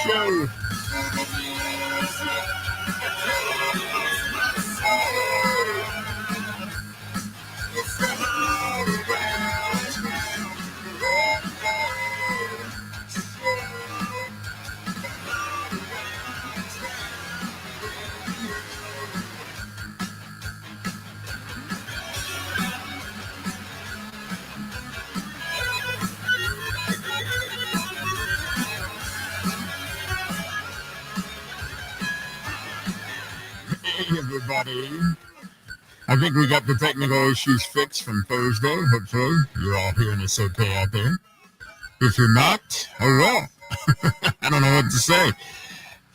show. Hey, everybody. I think we got the technical issues fixed from Thursday. Hopefully, you're all hearing us okay out there. If you're not, oh well. I don't know what to say.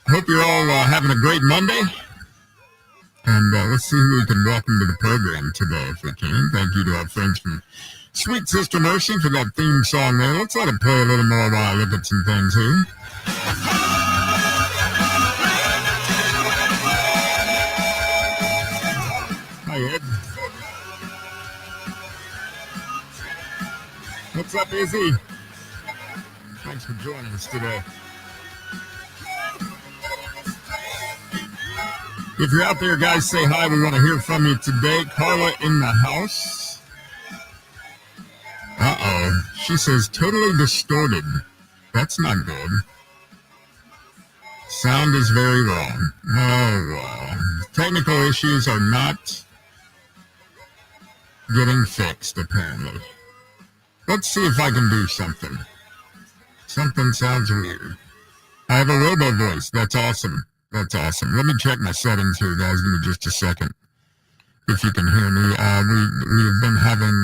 Hope you're all having a great Monday. And let's see who we can welcome to the program today, if we can. Thank you to our friends from Sweet Sister Mercy for that theme song there. Let's let it play a little more while I look at some things here. Hi, Ed. What's up, Izzy? Thanks for joining us today. If you're out there, guys, say hi. We want to hear from you today. Carla in the house. Uh-oh. She says totally distorted. That's not good. Sound is very wrong. Oh, well. Technical issues are not getting fixed, apparently. Let's see if I can do something. Something sounds weird. I have a robo voice. That's awesome. That's awesome. Let me check my settings here, guys. Give me just a second. If you can hear me. We've been having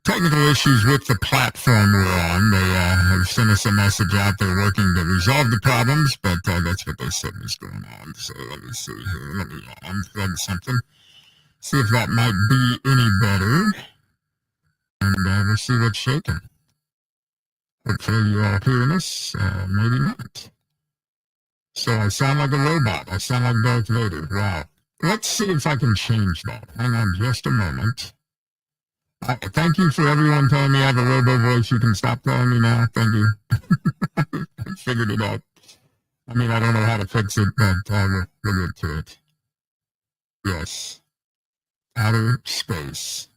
technical issues with the platform we're on. They have sent us a message out. They're working to resolve the problems, but that's what they said was going on. So let me see here. Let me unplug something. See if that might be any better. And we'll see what's shaking. Hopefully you're all hearing us. Maybe not. So I sound like a robot. I sound like Darth Vader. Wow. Let's see if I can change that. Hang on just a moment. Thank you for everyone telling me I have a robo voice. You can stop telling me now. Thank you. I figured it out. I mean, I don't know how to fix it, but we'll get to it. Yes. Outer space.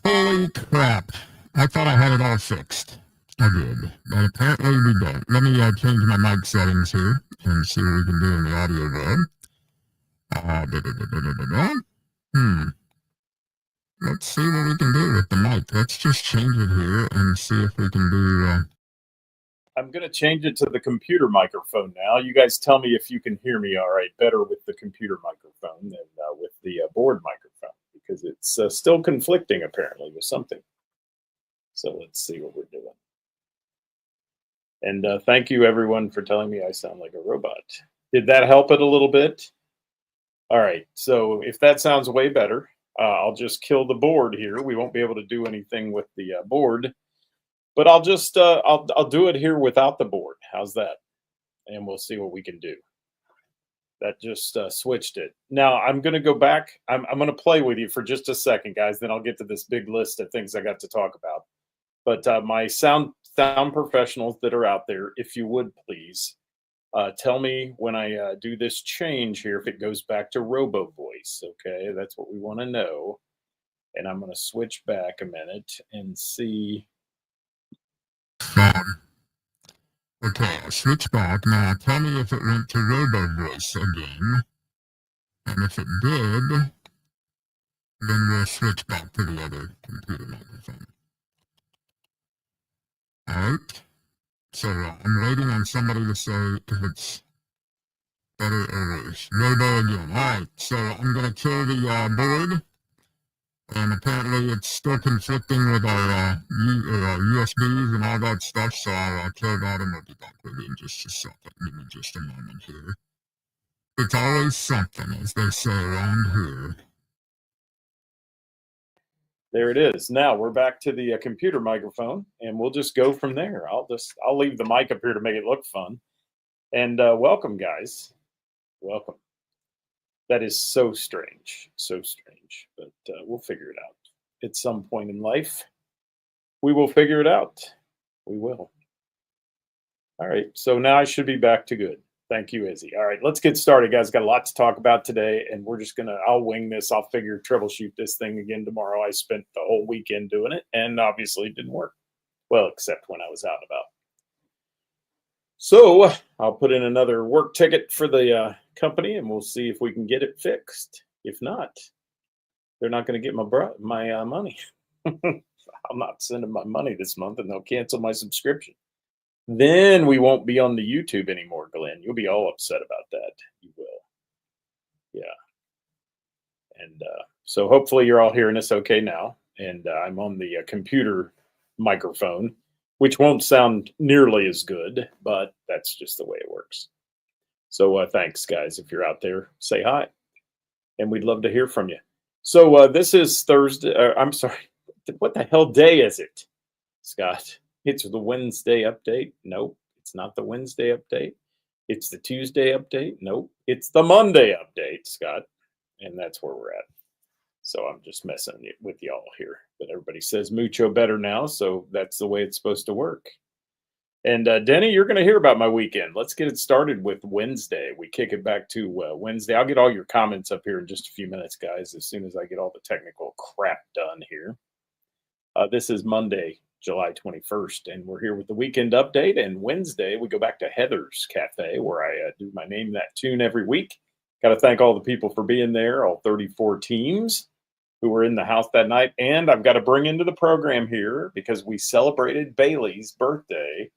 Holy crap. I thought I had it all fixed. I did, but apparently we don't. Let me change my mic settings here and see what we can do in the audio web. Let's see what we can do with the mic. Let's just change it here and see if we can do... I'm going to change it to the computer microphone now. You guys tell me if you can hear me all right, better with the computer microphone than with the board microphone, because it's still conflicting apparently with something. So let's see what we're doing. And thank you everyone for telling me I sound like a robot. Did that help it a little bit? All right, so if that sounds way better, I'll just kill the board here. We won't be able to do anything with the board, but I'll just I'll do it here without the board. How's that? And we'll see what we can do. That just switched it. Now I'm going to go back. I'm going to play with you for just a second, guys. Then I'll get to this big list of things I got to talk about. But my sound professionals that are out there, if you would please tell me when I do this change here if it goes back to robo voice. Okay, that's what we want to know. And I'm going to switch back a minute and see. Okay, I'll switch back. Now tell me if it went to robo voice again. And if it did, then we'll switch back to the other computer microphone. Alright. So I'm waiting on somebody to say if it's better or worse. Robo again. Alright, so I'm going to kill the board. And apparently it's still conflicting with our USBs and all that stuff, so I'll kill that and we'll be back with you in just a second. Give me just a moment here. It's always something, as they say around here. There it is. Now we're back to the computer microphone, and we'll just go from there. I'll leave the mic up here to make it look fun. And welcome, guys. Welcome. That is so strange, but we'll figure it out. At some point in life, we will figure it out. We will. All right. So now I should be back to good. Thank you, Izzy. All right, let's get started, guys. Got a lot to talk about today, and we're just I'll wing this. I'll figure troubleshoot this thing again tomorrow. I spent the whole weekend doing it, and obviously it didn't work. Well, except when I was out and about. So I'll put in another work ticket for the company, and we'll see if we can get it fixed. If not, they're not going to get my money. I'm not sending my money this month, and they'll cancel my subscription. Then we won't be on the YouTube anymore, Glenn. You'll be all upset about that. You will. Yeah. And so hopefully you're all hearing us okay now. And I'm on the computer microphone, which won't sound nearly as good, but that's just the way it works. So thanks, guys. If you're out there, say hi. And we'd love to hear from you. So this is Thursday. I'm sorry. What the hell day is it, Scott? It's the Wednesday update. Nope, it's not the Wednesday update. It's the Tuesday update. Nope, it's the Monday update, Scott. And that's where we're at. So I'm just messing with y'all here. But everybody says mucho better now, so that's the way it's supposed to work. And Denny, you're going to hear about my weekend. Let's get it started with Wednesday. We kick it back to Wednesday. I'll get all your comments up here in just a few minutes, guys, as soon as I get all the technical crap done here. This is Monday, July 21st, and we're here with the weekend update. And Wednesday, we go back to Heather's Cafe, where I do my Name That Tune every week. Got to thank all the people for being there, all 34 teams who were in the house that night. And I've got to bring into the program here, because we celebrated Bailey's birthday.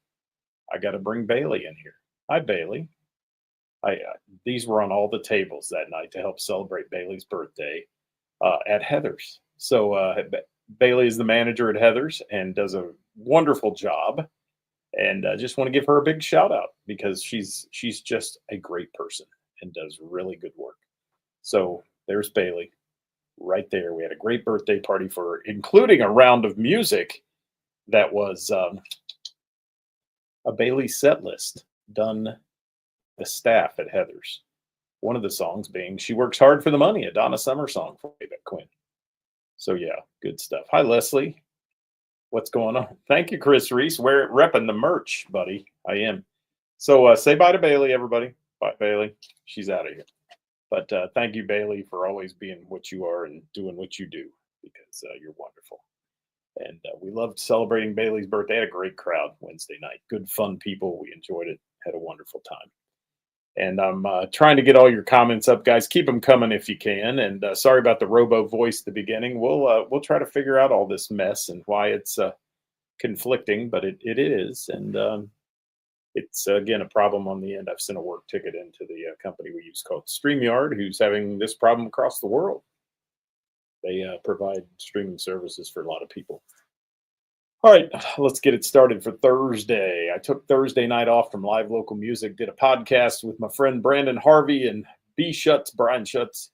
I got to bring Bailey in here. Hi, Bailey. These were on all the tables that night to help celebrate Bailey's birthday at Heather's. So Bailey is the manager at Heather's and does a wonderful job. And I just want to give her a big shout out, because she's just a great person and does really good work. So there's Bailey right there. We had a great birthday party for her, including a round of music that was a Bailey set list done the staff at Heather's. One of the songs being She Works Hard for the Money, a Donna Summer song for David Quinn. So yeah, good stuff. Hi, Leslie. What's going on? Thank you, Chris Reese. We're repping the merch, buddy. I am. So say bye to Bailey, everybody. Bye, Bailey. She's out of here. But thank you, Bailey, for always being what you are and doing what you do, because you're wonderful. And we loved celebrating Bailey's birthday. Had a great crowd Wednesday night. Good, fun people. We enjoyed it. Had a wonderful time. And I'm trying to get all your comments up, guys. Keep them coming if you can. And sorry about the robo voice at the beginning. We'll try to figure out all this mess and why it's conflicting, but it is. And it's, again, a problem on the end. I've sent a work ticket into the company we use called StreamYard, who's having this problem across the world. They provide streaming services for a lot of people. All right, let's get it started for Thursday. I took Thursday night off from live local music, did a podcast with my friend Brandon Harvey and Brian Schutz,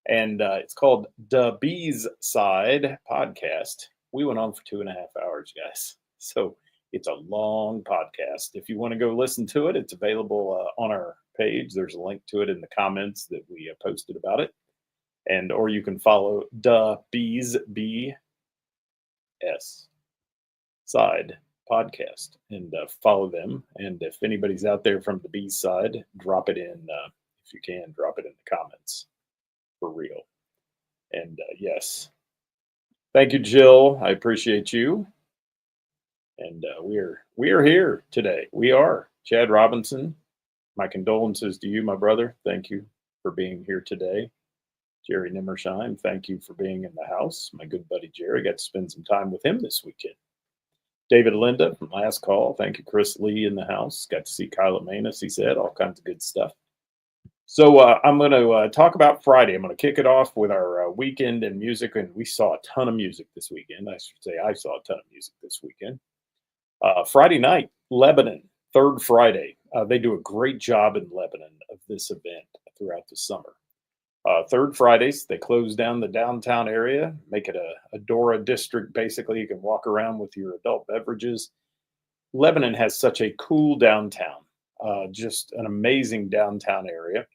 and it's called The Bees Side Podcast. We went on for 2.5 hours, guys. So it's a long podcast. If you want to go listen to it, it's available on our page. There's a link to it in the comments that we posted about it. And or you can follow The Bees, B-S. Side podcast and follow them. And if anybody's out there from the B side, drop it in. If you can, drop it in the comments for real. And yes, thank you, Jill. I appreciate you. And we are here today. We are Chad Robinson. My condolences to you, my brother. Thank you for being here today. Jerry Nimmersheim, thank you for being in the house. My good buddy Jerry, got to spend some time with him this weekend. David Linda from Last Call. Thank you, Chris Lee in the house. Got to see Kyla Manus, he said. All kinds of good stuff. So I'm going to talk about Friday. I'm going to kick it off with our weekend and music. And we saw a ton of music this weekend. I should say I saw a ton of music this weekend. Friday night, Lebanon, Third Friday. They do a great job in Lebanon of this event throughout the summer. Third Fridays, they close down the downtown area, make it a Dora district. Basically, you can walk around with your adult beverages. Lebanon has such a cool downtown, just an amazing downtown area.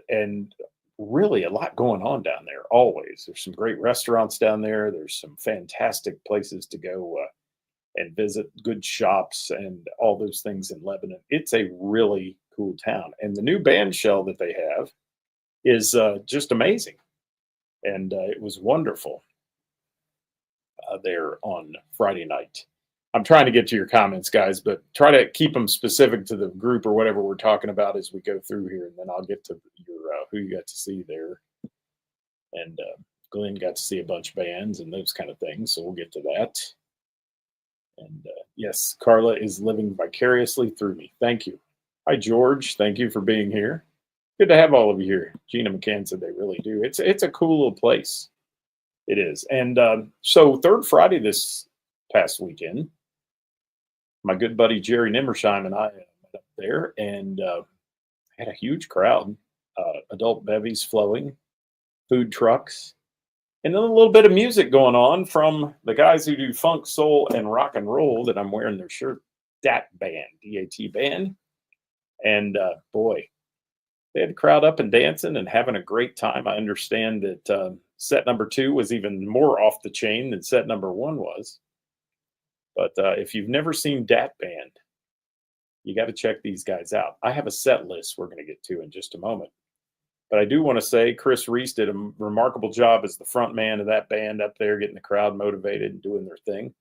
And really a lot going on down there always. There's some great restaurants down there. There's some fantastic places to go and visit good shops and all those things in Lebanon. It's a really cool town. And the new band shell that they have is just amazing. And it was wonderful there on Friday night. I'm trying to get to your comments, guys, but try to keep them specific to the group or whatever we're talking about as we go through here, and then I'll get to your who you got to see there. And Glenn got to see a bunch of bands and those kind of things, so we'll get to that. And yes, Carla is living vicariously through me. Thank you. Hi, George. Thank you for being here. Good to have all of you here. Gina McCann said they really do. It's a cool little place. It is. And so Third Friday this past weekend, my good buddy Jerry Nimmersheim and I met up there and had a huge crowd. Adult bevies flowing, food trucks, and then a little bit of music going on from the guys who do funk, soul, and rock and roll that I'm wearing their shirt, DAT Band, D-A-T Band. And boy, they had the crowd up and dancing and having a great time. I understand that set number 2 was even more off the chain than set number 1 was. But if you've never seen DAT Band, you got to check these guys out. I have a set list we're going to get to in just a moment. But I do want to say Chris Reese did a remarkable job as the front man of that band up there, getting the crowd motivated and doing their thing.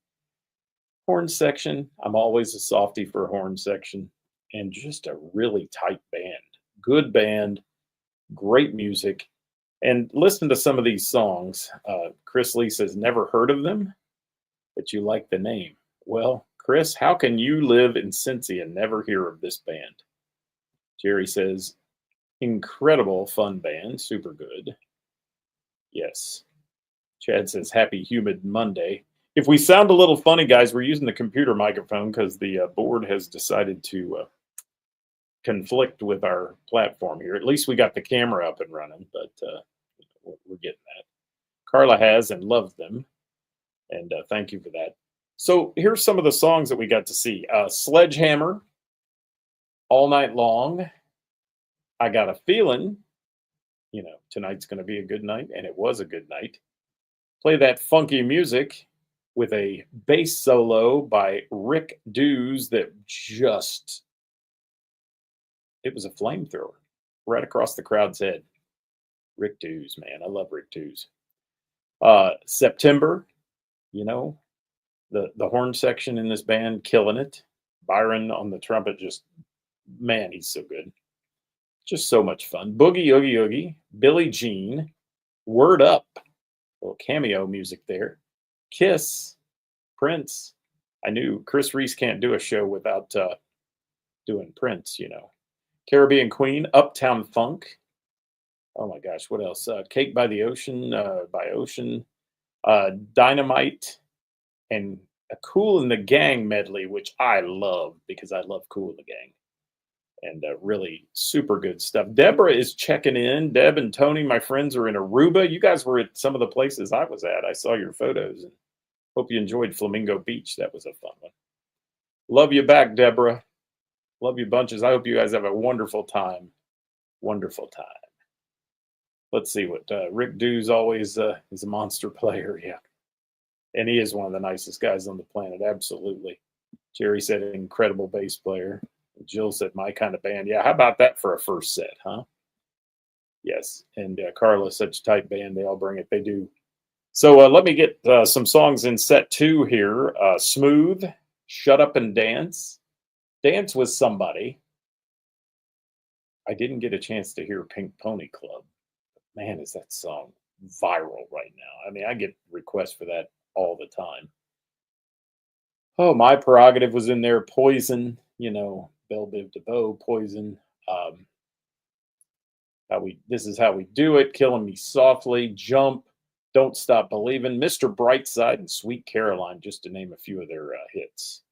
Horn section, I'm always a softie for a horn section, and just a really tight band. Good band, great music. And listen to some of these songs. Chris Lee says, never heard of them, but you like the name. Well, Chris, how can you live in Cincy and never hear of this band? Jerry says, incredible fun band, super good. Yes. Chad says, happy humid Monday. If we sound a little funny, guys, we're using the computer microphone because the board has decided to conflict with our platform here. At least we got the camera up and running, but we're getting that. Carla has and loves them, and thank you for that. So here's some of the songs that we got to see. Sledgehammer, All Night Long, I Got a Feeling, tonight's going to be a good night, and it was a good night. Play That Funky Music with a bass solo by Rick Dews that it was a flamethrower right across the crowd's head. Rick Dews, man, I love Rick Dews. September, the horn section in this band, killing it. Byron on the trumpet, man, he's so good. Just so much fun. Boogie Oogie Oogie, Billie Jean, Word Up, little cameo music there. Kiss, Prince. I knew Chris Reese can't do a show without doing Prince, Caribbean Queen, Uptown Funk. Oh my gosh, what else? Cake by the Ocean, Dynamite, and a Kool and the Gang medley, which I love because I love Kool and the Gang. And really super good stuff. Deborah is checking in. Deb and Tony, my friends, are in Aruba. You guys were at some of the places I was at. I saw your photos and hope you enjoyed Flamingo Beach. That was a fun one. Love you back, Deborah. Love you bunches. I hope you guys have a wonderful time. Wonderful time. Let's see what Rick Dews always is a monster player. Yeah. And he is one of the nicest guys on the planet. Absolutely. Jerry said an incredible bass player. Jill said my kind of band. Yeah. How about that for a first set, huh? Yes. And Carla, such a tight band. They all bring it. They do. So let me get some songs in set 2 here. Smooth, Shut Up and Dance. Dance with Somebody. I didn't get a chance to hear Pink Pony Club. Man, is that song viral right now. I mean, I get requests for that all the time. Oh, My Prerogative was in there. Poison, Belle Biv DeVoe, Poison. This Is How We Do It, Killing Me Softly, Jump, Don't Stop Believing, Mr. Brightside, and Sweet Caroline, just to name a few of their hits.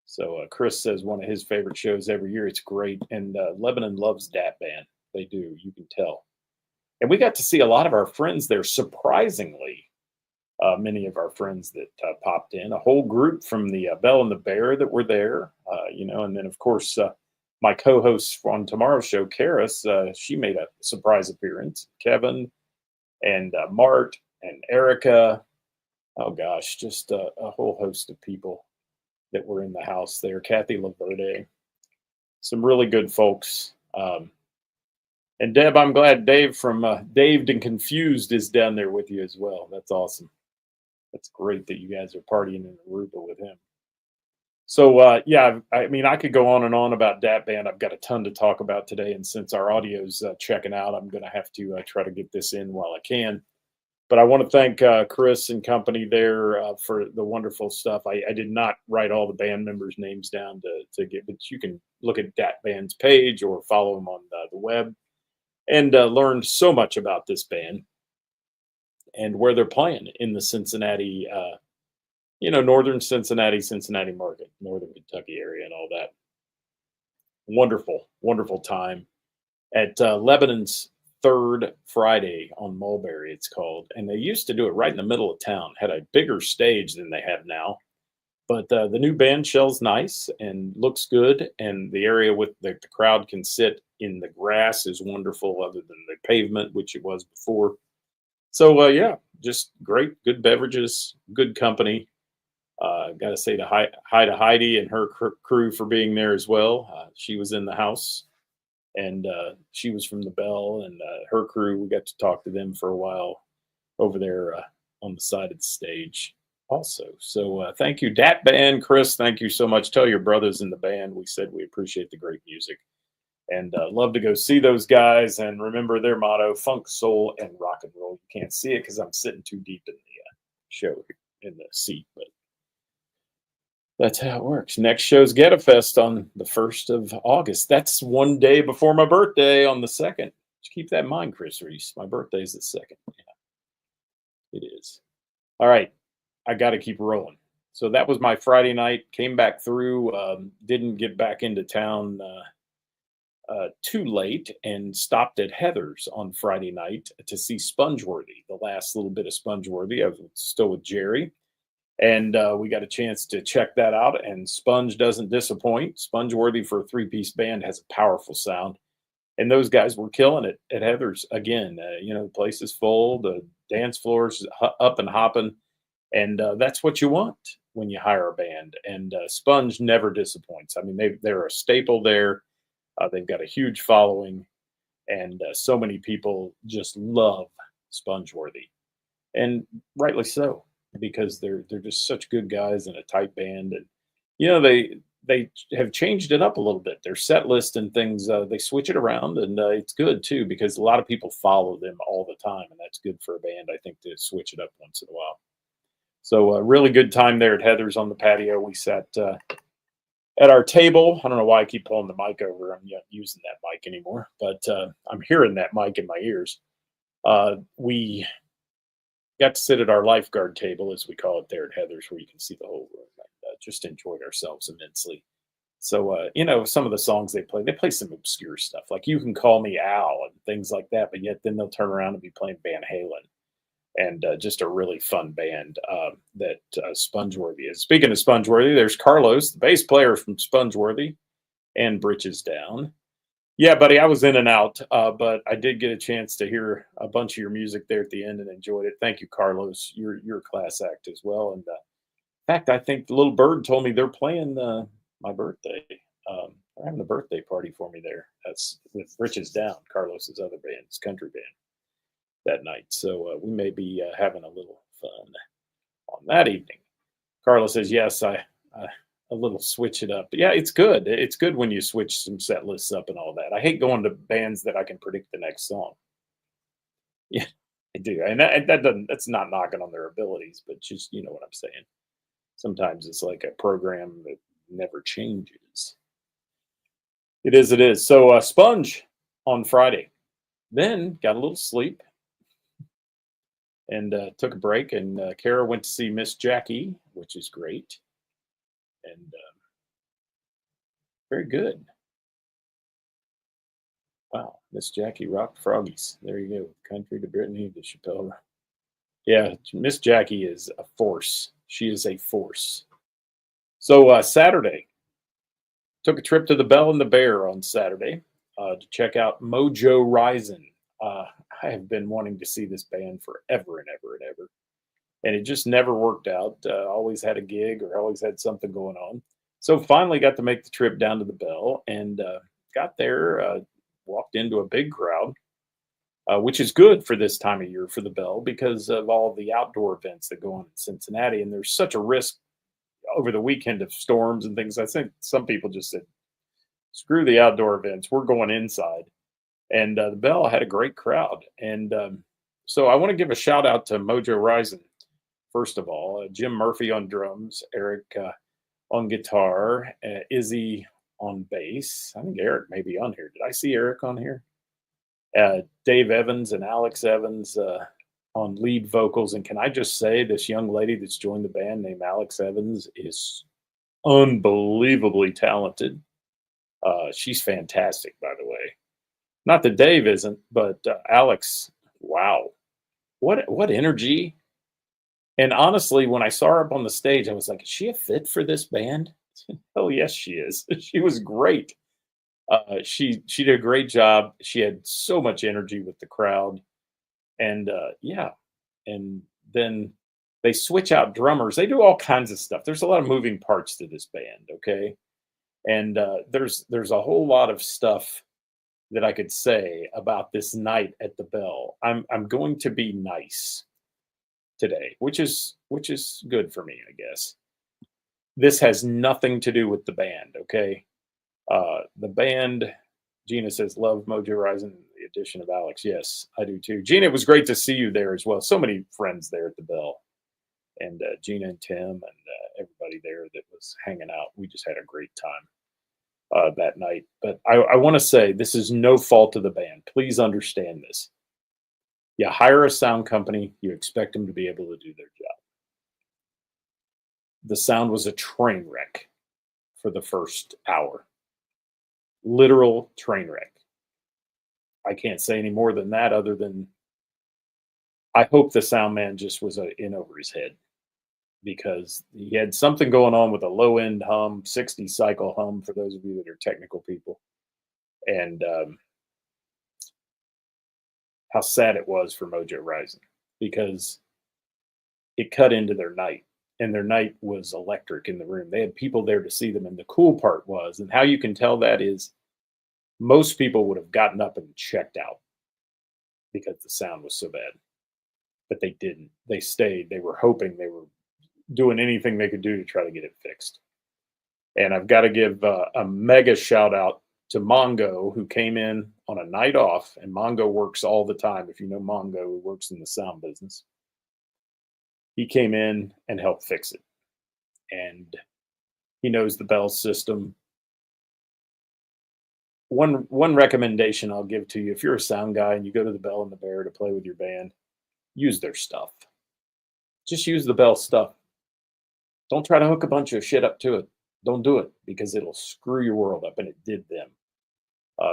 So Chris says one of his favorite shows every year. It's great. And Lebanon loves that band. They do. You can tell. And we got to see a lot of our friends there, surprisingly. Many of our friends that popped in. A whole group from the Bell and the Bear that were there. And then, of course, my co-host on tomorrow's show, Karis, she made a surprise appearance. Kevin and Mart and Erica. Oh, gosh, just a whole host of people. that were in the house there. Kathy Laverde, some really good folks. And Deb, I'm glad Dave from Daved and Confused is down there with you as well. That's awesome. That's great that you guys are partying in Aruba with him. So yeah, I mean, I could go on and on about Dat Band. I've got a ton to talk about today, and since our audio's checking out, I'm going to have to try to get this in while I can. But I want to thank Chris and company there for the wonderful stuff. I did not write all the band members' names down to get, but you can look at Dat Band's page or follow them on the web and learn so much about this band and where they're playing in the Cincinnati, northern Cincinnati market, northern Kentucky area, and all that. Wonderful, wonderful time at Lebanon's Third Friday on Mulberry, it's called. And they used to do it right in the middle of town, had a bigger stage than they have now. But the new band shell's nice and looks good. And the area with the crowd can sit in the grass is wonderful, other than the pavement, which it was before. So, yeah, just great, good beverages, good company. Got to say hi to Heidi and her crew for being there as well. She was in the house. And she was from the Bell, and her crew, we got to talk to them for a while over there on the side of the stage also. So thank you, Dat Band. Chris, thank you so much. Tell your brothers in the band we said we appreciate the great music and love to go see those guys. And remember their motto, funk, soul, and rock and roll. You can't see it because I'm sitting too deep in the show in the seat, but that's how it works. Next show's Getta Fest on the 1st of August. That's one day before my birthday on the 2nd. Just keep that in mind, Chris Reese. My birthday is the 2nd. Yeah, it is. All right. I got to keep rolling. So that was my Friday night. Came back through. Didn't get back into town too late and stopped at Heather's on Friday night to see Spongeworthy, the last little bit of Spongeworthy. I was still with Jerry. And we got a chance to check that out. And Sponge doesn't disappoint. Spongeworthy for a three-piece band has a powerful sound. And those guys were killing it at Heather's again. The place is full. The dance floor's up and hopping. And that's what you want when you hire a band. And Sponge never disappoints. I mean, they're a staple there. They've got a huge following. And so many people just love Spongeworthy. And rightly so, because they're just such good guys and a tight band. And they have changed it up a little bit, their set list and things. They switch it around, and it's good too, because a lot of people follow them all the time, and that's good for a band, I think, to switch it up once in a while. So a really good time there at Heather's on the patio. We sat at our table. I don't know why I keep pulling the mic over. I'm not using that mic anymore, but I'm hearing that mic in my ears. We got to sit at our lifeguard table, as we call it there at Heather's, where you can see the whole room. And, just enjoyed ourselves immensely. So, some of the songs they play some obscure stuff, like You Can Call Me Al and things like that, but yet then they'll turn around and be playing Van Halen. And just a really fun band that Spongeworthy is. Speaking of Spongeworthy, there's Carlos, the bass player from Spongeworthy and Britches Down. Yeah, buddy, I was in and out, but I did get a chance to hear a bunch of your music there at the end and enjoyed it. Thank you, Carlos. You're a class act as well. And in fact, I think the little bird told me they're playing my birthday. They're having a birthday party for me there. That's with Britches Down, Carlos's other band, his country band, that night. So we may be having a little fun on that evening. Carlos says, yes, I a little switch it up. But yeah, it's good. It's good when you switch some set lists up and all that. I hate going to bands that I can predict the next song. Yeah, I do. And that's not knocking on their abilities, but just, you know what I'm saying. Sometimes it's like a program that never changes. It is. So Sponge on Friday. Then got a little sleep and took a break. And Kara went to see Miss Jackie, which is great. And very good. Wow, Miss Jackie rocked Froggies. There you go. Country to Brittany to Chappelle. Yeah, Miss Jackie is a force. She is a force. So Saturday, took a trip to the Bell and the Bear on Saturday to check out Mojo Rising. I have been wanting to see this band forever and ever and ever. and it just never worked out. Always had a gig or always had something going on. So finally got to make the trip down to the Bell and got there, walked into a big crowd, which is good for this time of year for the Bell because of all the outdoor events that go on in Cincinnati. And there's such a risk over the weekend of storms and things. I think some people just said, screw the outdoor events, we're going inside. And the Bell had a great crowd. And so I want to give a shout out to Mojo Rising, first of all, Jim Murphy on drums, Eric on guitar, Izzy on bass. I think Eric may be on here. Did I see Eric on here? Dave Evans and Alex Evans on lead vocals. And can I just say, this young lady that's joined the band named Alex Evans is unbelievably talented. She's fantastic, by the way. Not that Dave isn't, but Alex, wow, what energy! And honestly, when I saw her up on the stage, I was like, is she a fit for this band? Oh yes, she is. She was great. She did a great job. She had so much energy with the crowd, and yeah. And then they switch out drummers. They do all kinds of stuff. There's a lot of moving parts to this band, okay? And there's a whole lot of stuff that I could say about this night at the Bell. I'm going to be nice today, which is good for me, I guess. This has nothing to do with the band, okay? The band, Gina says, love Mojo Rising, the addition of Alex. Yes, I do too. Gina, it was great to see you there as well. So many friends there at the Bell. And Gina and Tim and everybody there that was hanging out. We just had a great time that night. But I want to say this is no fault of the band. Please understand this. You hire a sound company, you expect them to be able to do their job. The sound was a train wreck for the first hour. Literal train wreck. I can't say any more than that other than I hope the sound man just was in over his head, because he had something going on with a low end hum, 60 cycle hum for those of you that are technical people. And how sad it was for Mojo Rising, because it cut into their night, and their night was electric in the room. They had people there to see them. And the cool part was, and how you can tell that is most people would have gotten up and checked out because the sound was so bad, but they didn't. They stayed. They were hoping, they were doing anything they could do to try to get it fixed. And I've got to give a mega shout out to Mongo, who came in on a night off. And Mongo works all the time. If you know Mongo, who works in the sound business, he came in and helped fix it. And he knows the Bell system. One recommendation I'll give to you, if you're a sound guy and you go to the Bell and the Bear to play with your band, use their stuff. Just use the Bell stuff. Don't try to hook a bunch of shit up to it. Don't do it, because it'll screw your world up, and it did them.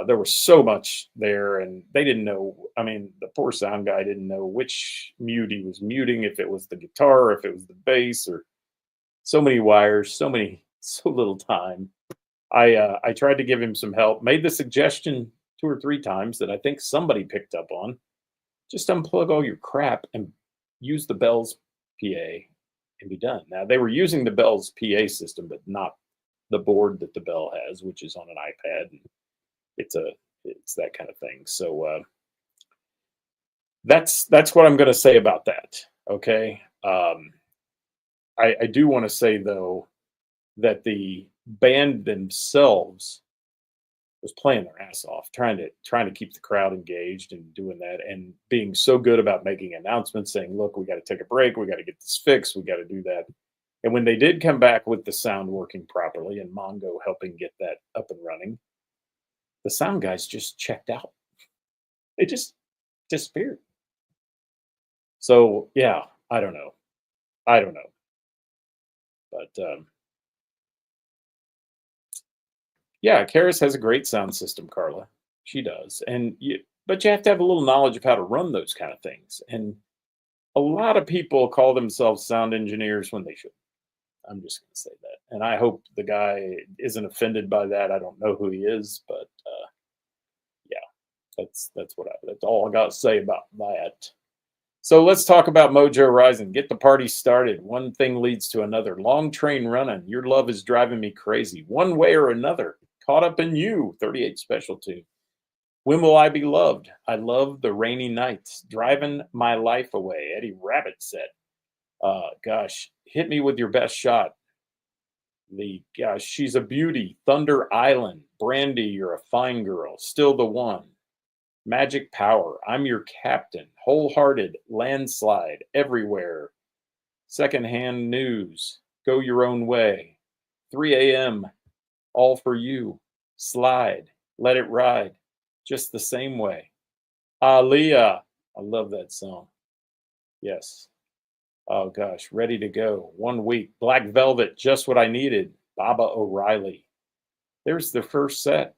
There was so much there, and they didn't know. I mean, the poor sound guy didn't know which mute he was muting, if it was the guitar, if it was the bass, or so many wires, so little time. I tried to give him some help, made the suggestion 2 or 3 times that I think somebody picked up on. Just unplug all your crap and use the Bell's PA and be done. Now, they were using the Bell's PA system, but not the board that the Bell has, which is on an iPad. And it's that kind of thing. So that's what I'm going to say about that. Okay. I do want to say, though, that the band themselves was playing their ass off, trying to keep the crowd engaged and doing that, and being so good about making announcements saying, look, we got to take a break, we got to get this fixed, we got to do that. And when they did come back with the sound working properly and Mongo helping get that up and running, the sound guys just checked out. They just disappeared. So yeah, I don't know. But yeah, Karis has a great sound system, Carla. She does. But you have to have a little knowledge of how to run those kind of things. And a lot of people call themselves sound engineers when they should. I'm just going to say that. And I hope the guy isn't offended by that. I don't know who he is, but yeah, that's all I got to say about that. So let's talk about Mojo Rising. Get the party started. One thing leads to another. Long train running. Your love is driving me crazy. One way or another. Caught up in you. 38 special tune. When will I be loved? I love the rainy nights. Driving my life away. Eddie Rabbit said. Gosh, hit me with your best shot. Gosh, she's a beauty. Thunder Island. Brandy, you're a fine girl. Still the one. Magic power. I'm your captain. Wholehearted. Landslide. Everywhere. Secondhand news. Go your own way. 3 a.m. All for you. Slide. Let it ride. Just the same way. Aaliyah. I love that song. Yes. Oh gosh. Ready to go. 1 week. Black Velvet. Just what I needed. Baba O'Reilly. There's the first set.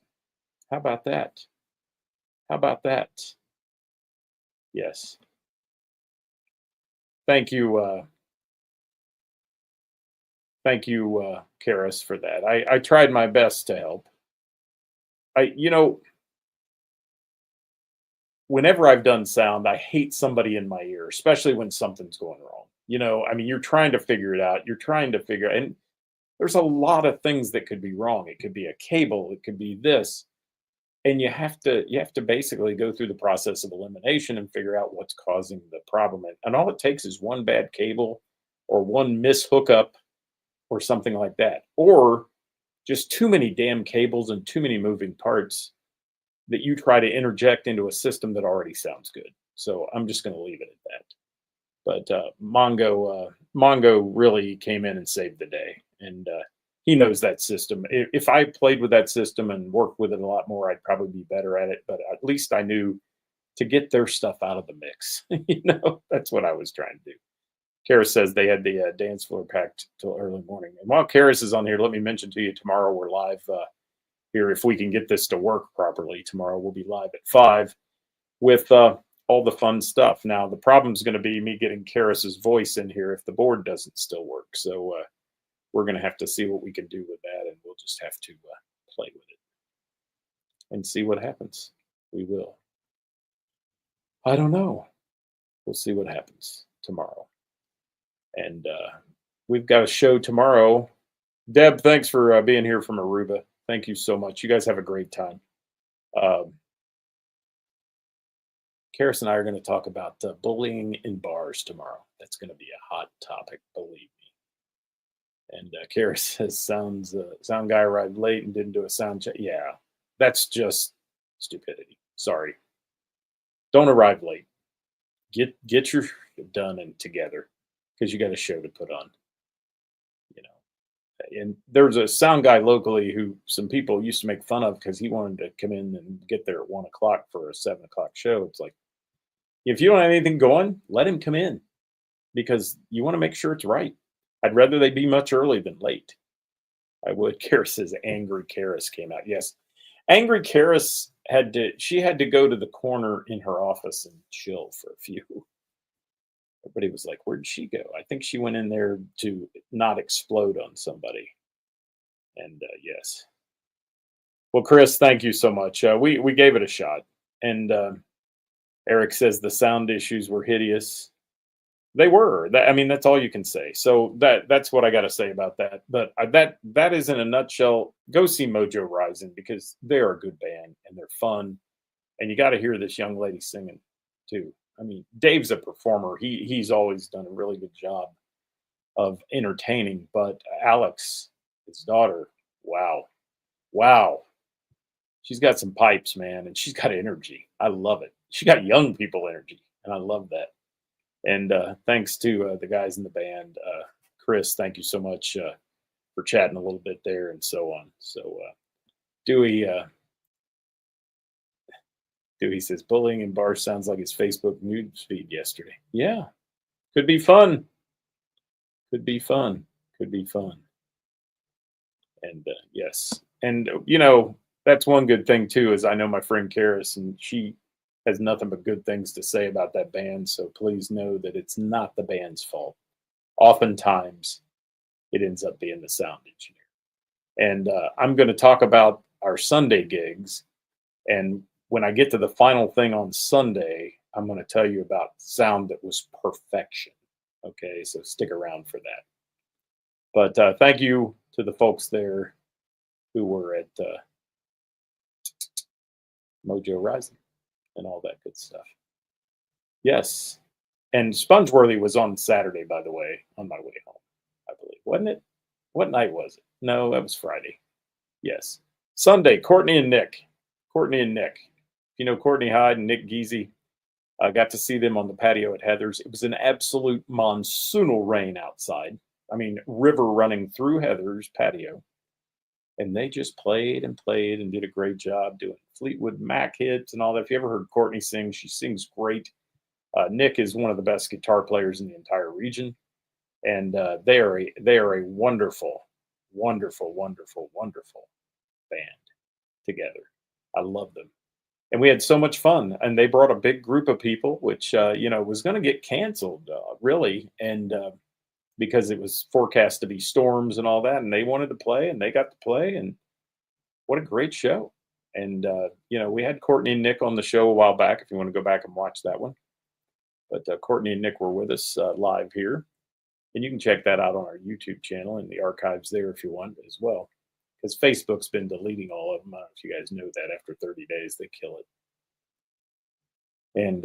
How about that? How about that? Yes. Thank you. Thank you, Karis, for that. I tried my best to help. Whenever I've done sound, I hate somebody in my ear, especially when something's going wrong. I mean, you're trying to figure it out. You're trying to figure, and there's a lot of things that could be wrong. It could be a cable. It could be this. And you have to basically go through the process of elimination and figure out what's causing the problem. And all it takes is one bad cable or one mishookup or something like that, or just too many damn cables and too many moving parts that you try to interject into a system that already sounds good. So I'm just going to leave it at that. But Mongo really came in and saved the day, and he knows that system. If I played with that system and worked with it a lot more, I'd probably be better at it. But at least I knew to get their stuff out of the mix. That's what I was trying to do. Karis says they had the dance floor packed till early morning. And while Karis is on here, let me mention to you tomorrow we're live here. If we can get this to work properly, tomorrow we'll be live at 5 with all the fun stuff. Now, the problem is going to be me getting Karis's voice in here if the board doesn't still work. So we're going to have to see what we can do with that, and we'll just have to play with it and see what happens. We will. I don't know. We'll see what happens tomorrow. And we've got a show tomorrow. Deb, thanks for being here from Aruba. Thank you so much. You guys have a great time. Karis and I are going to talk about bullying in bars tomorrow. That's going to be a hot topic, believe me. And Karis says, sound guy arrived late and didn't do a sound check. Yeah, that's just stupidity. Sorry. Don't arrive late. Get your done and together, because you got a show to put on. And there's a sound guy locally who some people used to make fun of because he wanted to come in and get there at 1 o'clock for a 7 o'clock show. It's like, if you don't have anything going, let him come in, because you want to make sure it's right. I'd rather they be much early than late. I would. Karis says Angry Karis came out. Yes. Angry Karis had to go to the corner in her office and chill for a few. Everybody was like, where'd she go? I think she went in there to not explode on somebody. And yes. Well, Chris, thank you so much. We gave it a shot. And Eric says the sound issues were hideous. They were. That's all you can say. So that's what I got to say about that. But that is in a nutshell. Go see Mojo Rising, because they're a good band and they're fun. And you got to hear this young lady singing too. Dave's a performer. He's always done a really good job of entertaining. But Alex, his daughter, wow. She's got some pipes, man, and she's got energy. I love it. She got young people energy, and I love that. And thanks to the guys in the band. Chris, thank you so much for chatting a little bit there and so on. So Dewey says, bullying in bars sounds like his Facebook news feed yesterday. Yeah, could be fun. And yes. And, that's one good thing, too, is I know my friend Karis, and she has nothing but good things to say about that band. So please know that it's not the band's fault. Oftentimes, it ends up being the sound engineer. And I'm going to talk about our Sunday gigs. And when I get to the final thing on Sunday, I'm going to tell you about sound that was perfection. Okay, so stick around for that. But thank you to the folks there who were at Mojo Rising and all that good stuff. Yes. And Spongeworthy was on Saturday, by the way, on my way home, I believe. Wasn't it? What night was it? No, that was Friday. Yes. Sunday, Courtney and Nick. Courtney and Nick. You know Courtney Hyde and Nick Geezy. I got to see them on the patio at Heather's. It was an absolute monsoonal rain outside. I mean, river running through Heather's patio. And they just played and played and did a great job doing Fleetwood Mac hits and all that. If you ever heard Courtney sing, she sings great. Nick is one of the best guitar players in the entire region, and they are a wonderful, wonderful, wonderful, wonderful band together. I love them, and we had so much fun. And they brought a big group of people, which was going to get canceled, really, and because it was forecast to be storms and all that, and they wanted to play, and they got to play, and what a great show. And we had Courtney and Nick on the show a while back. If you want to go back and watch that one. But Courtney and Nick were with us live here. And you can check that out on our YouTube channel and the archives there if you want as well. Because Facebook's been deleting all of them. I don't know if you guys know that after 30 days, they kill it. And,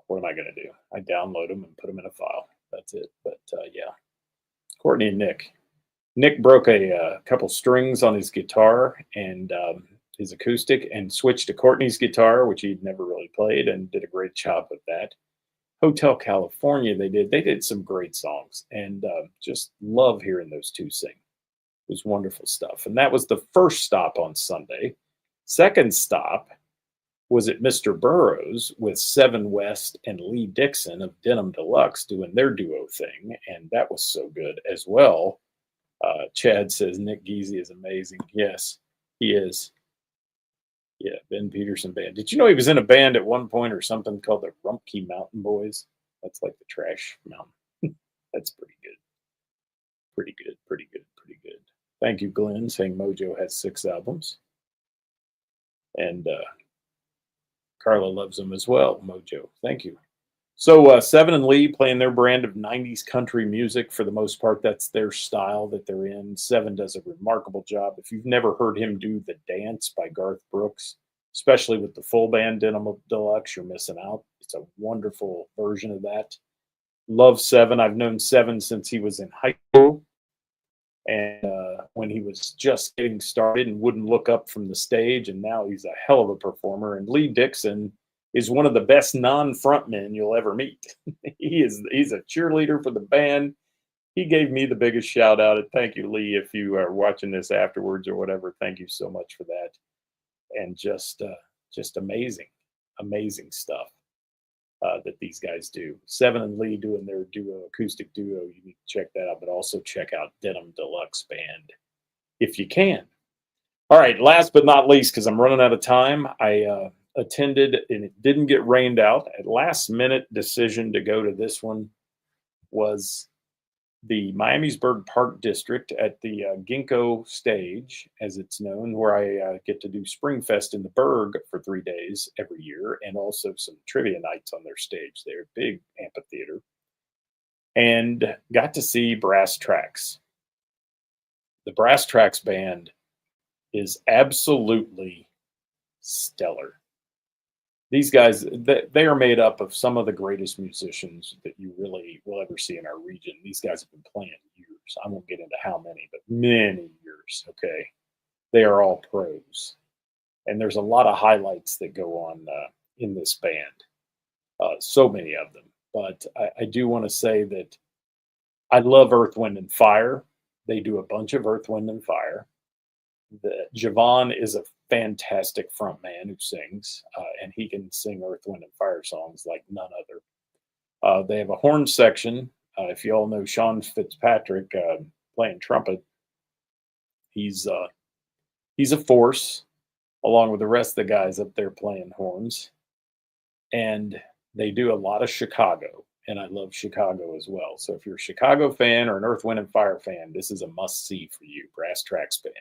what am I going to do? I download them and put them in a file. That's it. But, yeah. Courtney and Nick. Nick broke a couple strings on his guitar and his acoustic and switched to Courtney's guitar, which he'd never really played, and did a great job with that. Hotel California, they did some great songs, and just love hearing those two sing. It was wonderful stuff. And that was the first stop on Sunday. Second stop was at Mr. Burroughs with Seven West and Lee Dixon of Denim Deluxe doing their duo thing, and that was so good as well. Chad says Nick Geezy is amazing. Yes, he is. Yeah, Ben Peterson band. Did you know he was in a band at one point or something called the Rumpke Mountain Boys? That's like the trash mountain. That's pretty good. Pretty good, pretty good, pretty good. Thank you, Glenn, saying Mojo has 6 albums. And Carla loves them as well, Mojo. Thank you. So Seven and Lee playing their brand of 90s country music. For the most part, that's their style that they're in. Seven does a remarkable job. If you've never heard him do The Dance by Garth Brooks, especially with the full band Denim Deluxe, you're missing out. It's a wonderful version of that. Love Seven. I've known Seven since he was in high school. And when he was just getting started and wouldn't look up from the stage, and now he's a hell of a performer. And Lee Dixon is one of the best non-frontmen you'll ever meet. He's a cheerleader for the band. He gave me the biggest shout out. And thank you, Lee, if you are watching this afterwards or whatever. Thank you so much for that. And just amazing, amazing stuff that these guys do. Seven and Lee doing their acoustic duo. You need to check that out, but also check out Denim Deluxe Band if you can. All right, last but not least, because I'm running out of time, I attended, and it didn't get rained out. At last minute decision to go to this one was the Miamisburg Park District at the Ginkgo stage, as it's known, where I get to do Springfest in the Berg for 3 days every year, and also some trivia nights on their stage there, big amphitheater, and got to see Brass Tracks. The Brass Tracks band is absolutely stellar. These guys, they are made up of some of the greatest musicians that you really will ever see in our region. These guys have been playing years. I won't get into how many, but many years, okay? They are all pros. And there's a lot of highlights that go on in this band. So many of them. But I do want to say that I love Earth, Wind, and Fire. They do a bunch of Earth, Wind, and Fire. Javon is a fantastic front man who sings, and he can sing Earth, Wind, and Fire songs like none other. They have a horn section. If you all know Sean Fitzpatrick playing trumpet, he's a force, along with the rest of the guys up there playing horns. And they do a lot of Chicago, and I love Chicago as well. So if you're a Chicago fan or an Earth, Wind, and Fire fan, this is a must-see for you, Brass Tracks band.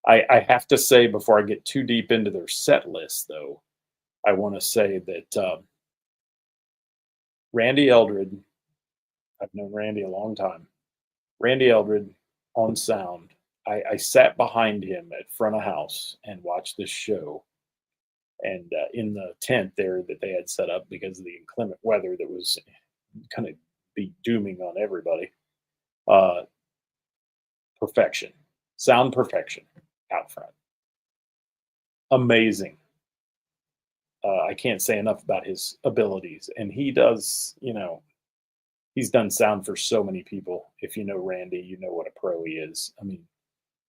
I have to say, before I get too deep into their set list, though, I want to say that Randy Eldred, I've known Randy a long time. Randy Eldred on sound. I sat behind him at front of house and watched this show. And in the tent there that they had set up because of the inclement weather that was going to be dooming on everybody. Uh, Perfection, sound perfection out front. Amazing. I can't say enough about his abilities. And he does, he's done sound for so many people. If you know Randy, you know what a pro he is. I mean,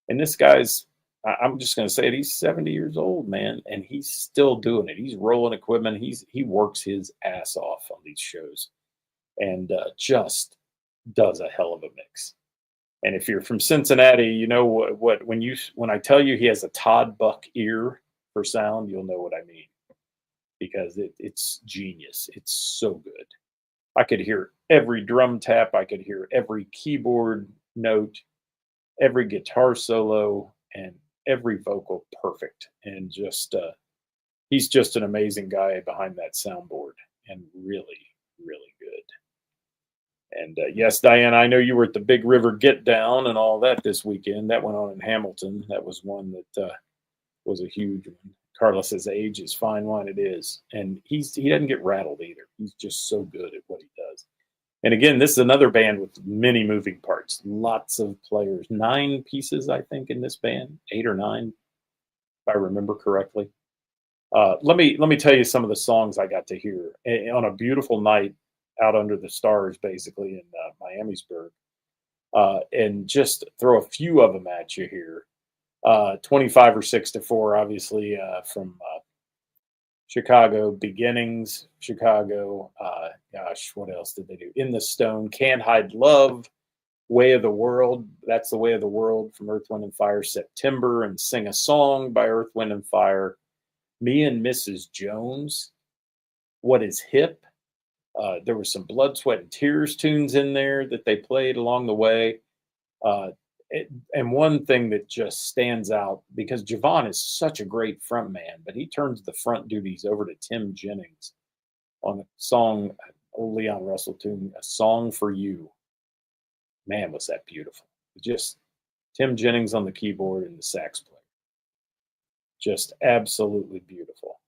and this guy's, I'm just going to say it, he's 70 years old, man, and he's still doing it. He's rolling equipment. He works his ass off on these shows and just does a hell of a mix. And if you're from Cincinnati, you know what when I tell you he has a Todd Buck ear for sound, you'll know what I mean. Because it's genius. It's so good. I could hear every drum tap. I could hear every keyboard note, every guitar solo, and every vocal perfect. And just he's just an amazing guy behind that soundboard, and really, really good. And yes, Diana, I know you were at the Big River Get Down and all that this weekend. That went on in Hamilton. That was one that was a huge one. Carlos's age is fine wine, it is. And he doesn't get rattled either. He's just so good at what he does. And again, this is another band with many moving parts, lots of players, 9 pieces, I think, in this band, 8 or 9, if I remember correctly. Let me tell you some of the songs I got to hear on a beautiful night out under the stars, basically in Miamisburg, and just throw a few of them at you here. 25 or 6 to 4, obviously, from Chicago, Beginnings, Chicago. Gosh, what else did they do? In the Stone, Can't Hide Love, Way of the World. That's the Way of the World from Earth, Wind, and Fire. September and Sing a Song by Earth, Wind, and Fire. Me and Mrs. Jones, What is Hip? There were some Blood, Sweat, and Tears tunes in there that they played along the way. And one thing that just stands out, because Javon is such a great front man, but he turns the front duties over to Tim Jennings on a song, old Leon Russell tune, A Song for You. Man, was that beautiful. Just Tim Jennings on the keyboard and the sax player. Just absolutely beautiful.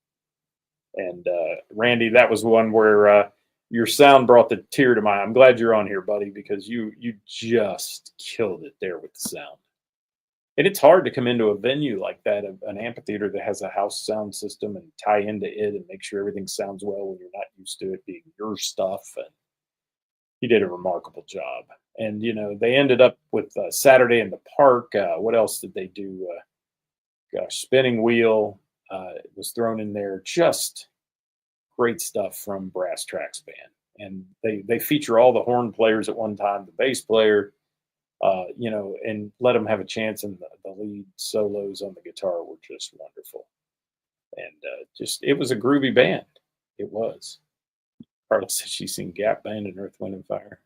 And Randy, that was one where your sound brought the tear to my eye. I'm glad you're on here, buddy, because you just killed it there with the sound. And it's hard to come into a venue like that, an amphitheater that has a house sound system, and tie into it and make sure everything sounds well when you're not used to it being your stuff. And he did a remarkable job. And, they ended up with Saturday in the Park. What else did they do? Spinning Wheel was thrown in there. Just great stuff from Brass Tracks Band. And they feature all the horn players at one time, the bass player, and let them have a chance. And the lead solos on the guitar were just wonderful. And it was a groovy band. It was. Carla said she's seen Gap Band and Earth, Wind, and Fire.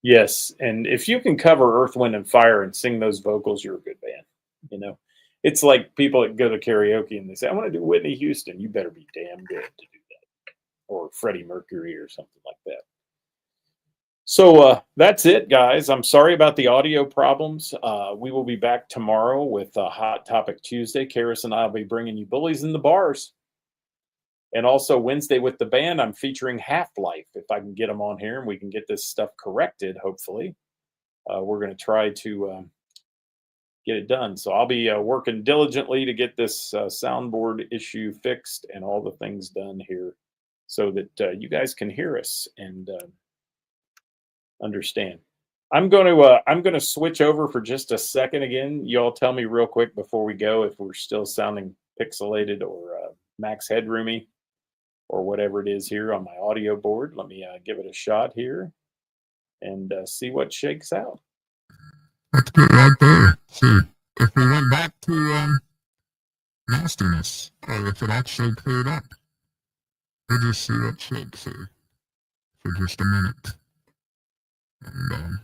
Yes. And if you can cover Earth, Wind, and Fire and sing those vocals, you're a good band. It's like people that go to karaoke and they say, I want to do Whitney Houston. You better be damn good to do that. Or Freddie Mercury or something like that. So that's it, guys. I'm sorry about the audio problems. We will be back tomorrow with Hot Topic Tuesday. Karis and I will be bringing you Bullies in the Bars. And also Wednesday with the band, I'm featuring Half-Life. If I can get them on here and we can get this stuff corrected, hopefully. We're going to try to get it done. So I'll be working diligently to get this soundboard issue fixed and all the things done here so that you guys can hear us and understand. I'm going to switch over for just a second again. Y'all tell me real quick before we go if we're still sounding pixelated or max headroomy or whatever it is here on my audio board. Let me give it a shot here and see what shakes out. That's good right there. See, if we went back to nastiness, or if it actually cleared up, we'll just see what shakes here for just a minute. And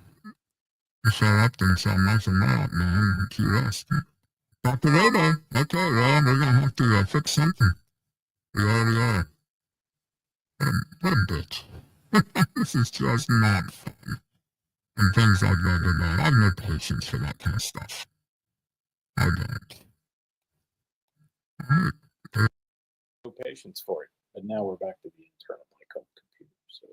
Michelle Upton sound nice and loud, man. Key West. Dr. Robo. Okay, well, we're gonna have to fix something. We are. What a bitch. This is just not fun. And things I'd rather not. I have no patience for that kind of stuff. I don't. Alright. No patience for it. But now we're back to the internal mic on the computer. So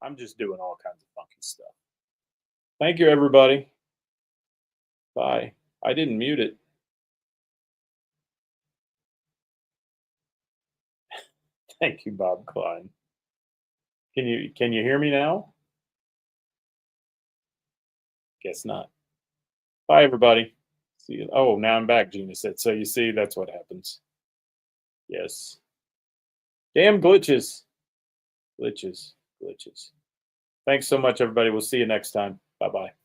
I'm just doing all kinds of funky stuff. Thank you, everybody. Bye. I didn't mute it. Thank you, Bob Klein. Can you hear me now? Guess not. Bye, everybody. See you. Oh, now I'm back, Gina said. So you see, that's what happens. Yes. Damn glitches. Glitches. Thanks so much, everybody. We'll see you next time. Bye-bye.